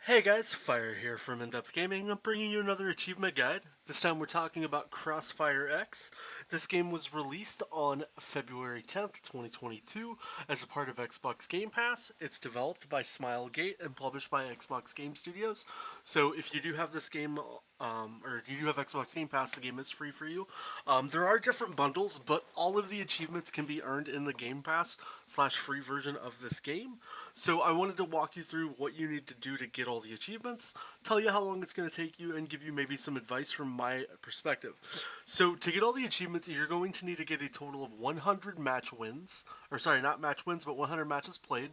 Hey guys, Fire here from InDepth Gaming. I'm bringing you another achievement guide. This time we're talking about CrossfireX. This game was released on February 10th, 2022 as a part of Xbox Game Pass. It's developed by Smilegate and published by Xbox Game Studios. So if you do have this game, or you do have Xbox Game Pass, the game is free for you. There are different bundles, but all of the achievements can be earned in the Game Pass / free version of this game. So I wanted to walk you through what you need to do to get all the achievements, tell you how long it's going to take you, and give you maybe some advice from my perspective. So to get all the achievements, you're going to need to get a total of 100 match wins, or sorry, not match wins, but 100 matches played.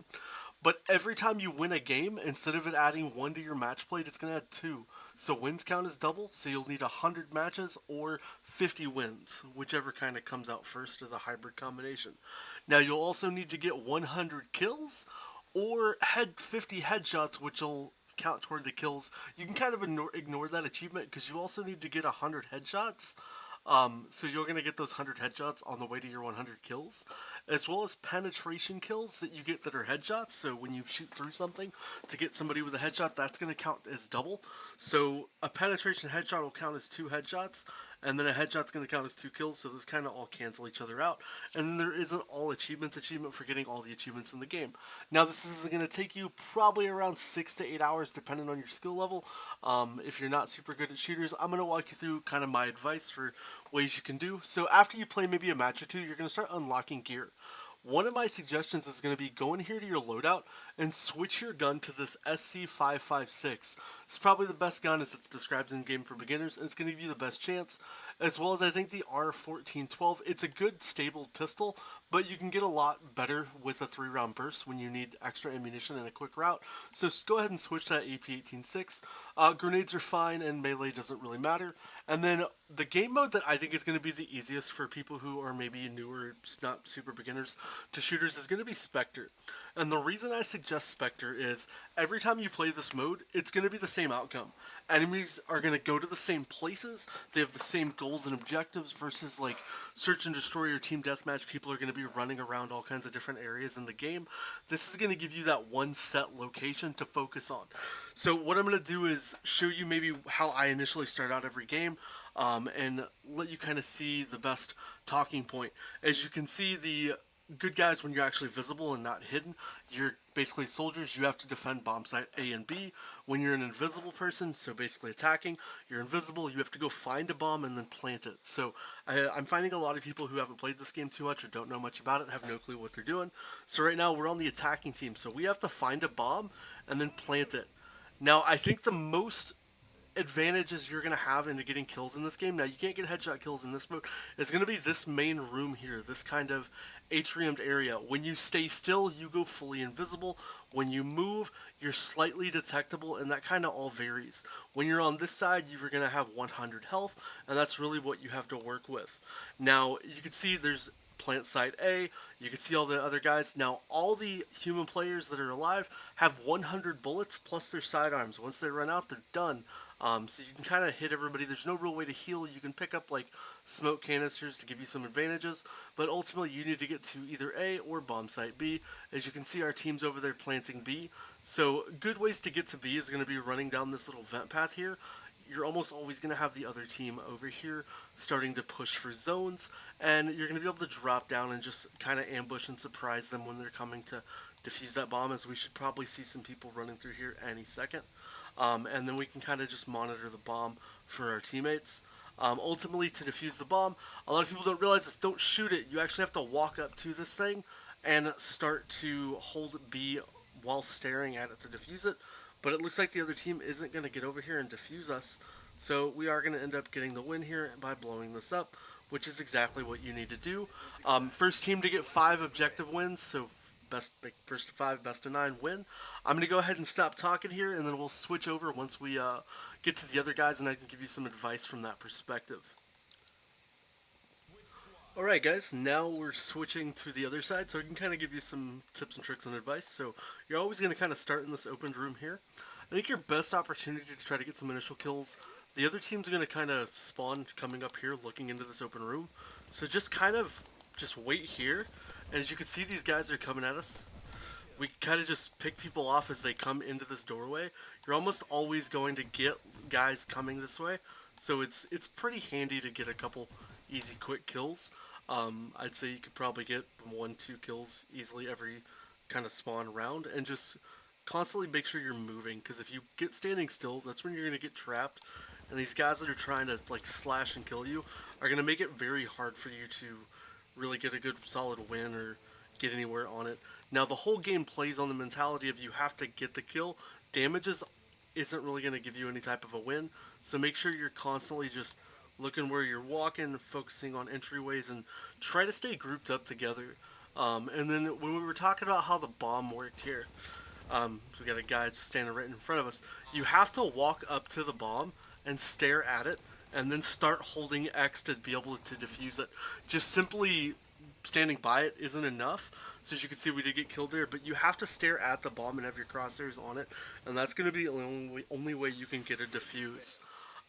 But every time you win a game, instead of it adding 1 to your match played, it's going to add 2. So wins count is double, so you'll need 100 matches or 50 wins, whichever kind of comes out first, or the hybrid combination. Now you'll also need to get 100 kills or 50 headshots, which will count toward the kills. You can kind of ignore that achievement because you also need to get 100 headshots. So you're going to get those 100 headshots on the way to your 100 kills, as well as penetration kills that you get that are headshots. So when you shoot through something to get somebody with a headshot, that's going to count as double. So a penetration headshot will count as 2 headshots, and then a headshot's going to count as 2 kills, so those kind of all cancel each other out. And then there is an all achievement for getting all the achievements in the game. Now this is going to take you probably around 6 to 8 hours depending on your skill level. If you're not super good at shooters, I'm going to walk you through kind of my advice for ways you can do. So after you play maybe a match or two, you're going to start unlocking gear. One of my suggestions is going to be go in here to your loadout and switch your gun to this SC556. It's probably the best gun as it's described in game for beginners, and it's going to give you the best chance, as well as I think the R1412. It's a good stable pistol, but you can get a lot better with a 3-round burst when you need extra ammunition and a quick route. So go ahead and switch that AP186. Grenades are fine, and melee doesn't really matter. And then the game mode that I think is going to be the easiest for people who are maybe newer, not super beginners to shooters, is going to be Spectre. And the reason I suggest Spectre is every time you play this mode, it's going to be the same outcome. Enemies are going to go to the same places, they have the same goals and objectives, versus like search and destroy or team deathmatch. People are going to be running around all kinds of different areas in the game. This is going to give you that one set location to focus on. So what I'm going to do is show you maybe how I initially start out every game, and let you kind of see the best talking point. As you can see, the good guys, when you're actually visible and not hidden, you're basically soldiers. You have to defend bomb site A and B. When you're an invisible person, so basically attacking, you're invisible, you have to go find a bomb and then plant it. So I'm finding a lot of people who haven't played this game too much or don't know much about it have no clue what they're doing. So right now we're on the attacking team, so we have to find a bomb and then plant it. Now I think the most advantages you're going to have into getting kills in this game, now you can't get headshot kills in this mode, is going to be this main room here, this kind of atriumed area. When you stay still, you go fully invisible. When you move, you're slightly detectable, and that kind of all varies. When you're on this side, you're going to have 100 health, and that's really what you have to work with. Now you can see there's plant site A, you can see all the other guys. Now all the human players that are alive have 100 bullets plus their sidearms. Once they run out, they're done. So you can kind of hit everybody. There's no real way to heal. You can pick up like smoke canisters to give you some advantages, but ultimately you need to get to either A or bomb site B. As you can see, our team's over there planting B. So good ways to get to B is going to be running down this little vent path here. You're almost always going to have the other team over here starting to push for zones, and you're going to be able to drop down and just kind of ambush and surprise them when they're coming to defuse that bomb, as we should probably see some people running through here any second. And then we can kind of just monitor the bomb for our teammates. Ultimately, to defuse the bomb, a lot of people don't realize this, don't shoot it. You actually have to walk up to this thing and start to hold B while staring at it to defuse it. But it looks like the other team isn't going to get over here and defuse us, so we are going to end up getting the win here by blowing this up, which is exactly what you need to do. First team to get 5 objective wins, so first to 5, best of 9 win. I'm going to go ahead and stop talking here, and then we'll switch over once we get to the other guys, and I can give you some advice from that perspective. Alright guys, now we're switching to the other side, so I can kind of give you some tips and tricks and advice. So you're always going to kind of start in this opened room here. I think your best opportunity to try to get some initial kills, the other team's going to kind of spawn coming up here looking into this open room. So just wait here, and as you can see, these guys are coming at us. we kind of just pick people off as they come into this doorway. You're almost always going to get guys coming this way, so it's pretty handy to get a couple easy, quick kills. I'd say you could probably get 1-2 kills easily every kind of spawn round, and just constantly make sure you're moving, because if you get standing still, that's when you're going to get trapped, and these guys that are trying to like slash and kill you are going to make it very hard for you to really get a good solid win or get anywhere on it. Now the whole game plays on the mentality of you have to get the kill. Damages isn't really going to give you any type of a win, so make sure you're constantly just looking where you're walking, focusing on entryways, and try to stay grouped up together. And then when we were talking about how the bomb worked here, so we got a guy just standing right in front of us. You have to walk up to the bomb and stare at it, and then start holding X to be able to defuse it. Just simply standing by it isn't enough. So as you can see, we did get killed there, but you have to stare at the bomb and have your crosshairs on it, and that's going to be the only way you can get a defuse.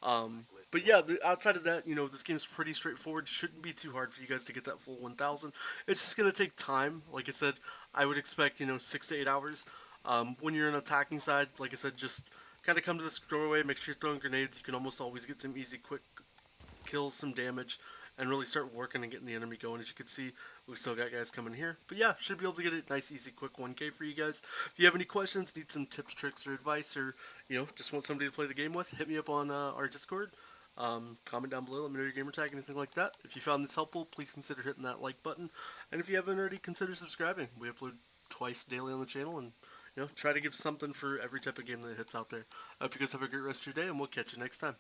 But yeah, outside of that, this game's pretty straightforward. Shouldn't be too hard for you guys to get that full 1,000. It's just going to take time. Like I said, I would expect, 6 to 8 hours. When you're on attacking side, like I said, just kind of come to this doorway, make sure you're throwing grenades. You can almost always get some easy, quick kills, some damage, and really start working and getting the enemy going. As you can see, we've still got guys coming here. But yeah, should be able to get a nice, easy, quick 1K for you guys. If you have any questions, need some tips, tricks, or advice, or, just want somebody to play the game with, hit me up on our Discord. Comment down below, let me know your gamer tag, anything like that. If you found this helpful, please consider hitting that like button. And if you haven't already, consider subscribing. We upload twice daily on the channel, and try to give something for every type of game that hits out there. I hope you guys have a great rest of your day, and we'll catch you next time.